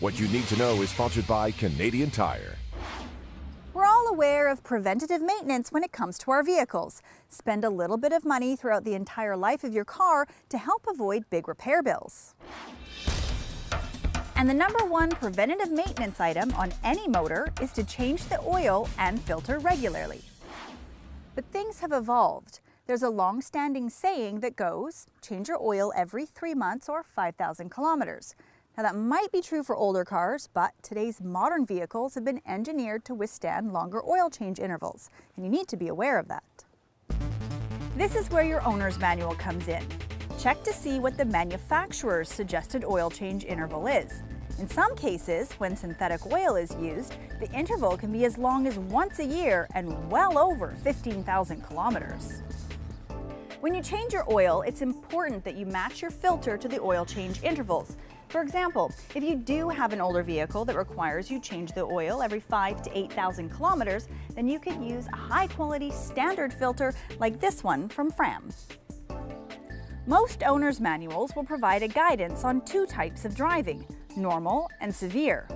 What you need to know is sponsored by Canadian Tire. We're all aware of preventative maintenance when it comes to our vehicles. Spend a little bit of money throughout the entire life of your car to help avoid big repair bills. And the number one preventative maintenance item on any motor is to change the oil and filter regularly. But things have evolved. There's a long-standing saying that goes, change your oil every 3 months or 5,000 kilometers. Now that might be true for older cars, but today's modern vehicles have been engineered to withstand longer oil change intervals, and you need to be aware of that. This is where your owner's manual comes in. Check to see what the manufacturer's suggested oil change interval is. In some cases, when synthetic oil is used, the interval can be as long as once a year and well over 15,000 kilometers. When you change your oil, it's important that you match your filter to the oil change intervals. For example, if you do have an older vehicle that requires you change the oil every 5,000 to 8,000 kilometers, then you could use a high-quality standard filter like this one from Fram. Most owner's manuals will provide a guidance on two types of driving, normal and severe.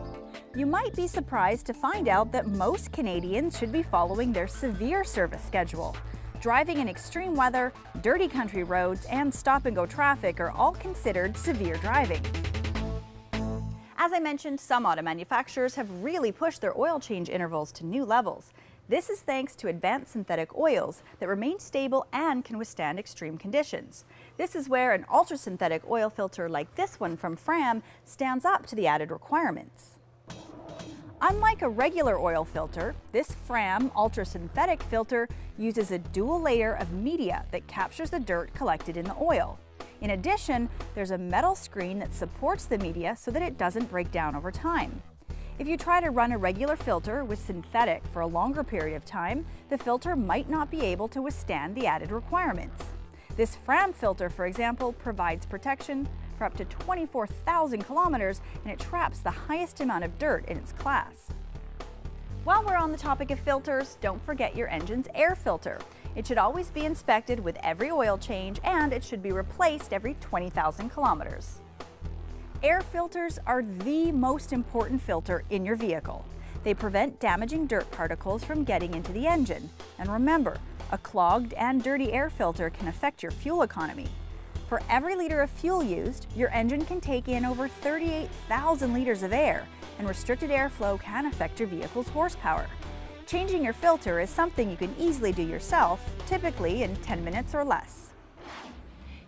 You might be surprised to find out that most Canadians should be following their severe service schedule. Driving in extreme weather, dirty country roads, and stop-and-go traffic are all considered severe driving. As I mentioned, some auto manufacturers have really pushed their oil change intervals to new levels. This is thanks to advanced synthetic oils that remain stable and can withstand extreme conditions. This is where an ultra-synthetic oil filter like this one from Fram stands up to the added requirements. Unlike a regular oil filter, this Fram ultra-synthetic filter uses a dual layer of media that captures the dirt collected in the oil. In addition, there's a metal screen that supports the media so that it doesn't break down over time. If you try to run a regular filter with synthetic for a longer period of time, the filter might not be able to withstand the added requirements. This Fram filter, for example, provides protection for up to 24,000 kilometers, and it traps the highest amount of dirt in its class. While we're on the topic of filters, don't forget your engine's air filter. It should always be inspected with every oil change, and it should be replaced every 20,000 kilometers. Air filters are the most important filter in your vehicle. They prevent damaging dirt particles from getting into the engine. And remember, a clogged and dirty air filter can affect your fuel economy. For every liter of fuel used, your engine can take in over 38,000 liters of air, and restricted airflow can affect your vehicle's horsepower. Changing your filter is something you can easily do yourself, typically in 10 minutes or less.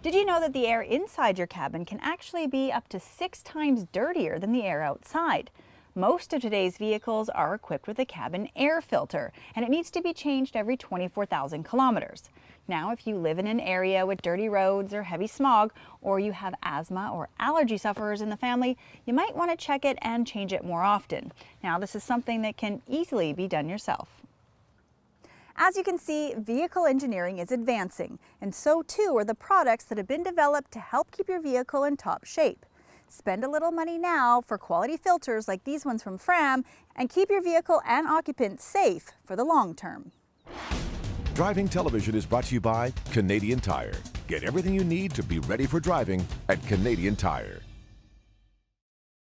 Did you know that the air inside your cabin can actually be up to 6 times dirtier than the air outside? Most of today's vehicles are equipped with a cabin air filter, and it needs to be changed every 24,000 kilometers. Now, if you live in an area with dirty roads or heavy smog, or you have asthma or allergy sufferers in the family, you might want to check it and change it more often. Now, this is something that can easily be done yourself. As you can see, vehicle engineering is advancing, and so too are the products that have been developed to help keep your vehicle in top shape. Spend a little money now for quality filters like these ones from Fram, and keep your vehicle and occupants safe for the long term. Driving Television is brought to you by Canadian Tire. Get everything you need to be ready for driving at Canadian Tire.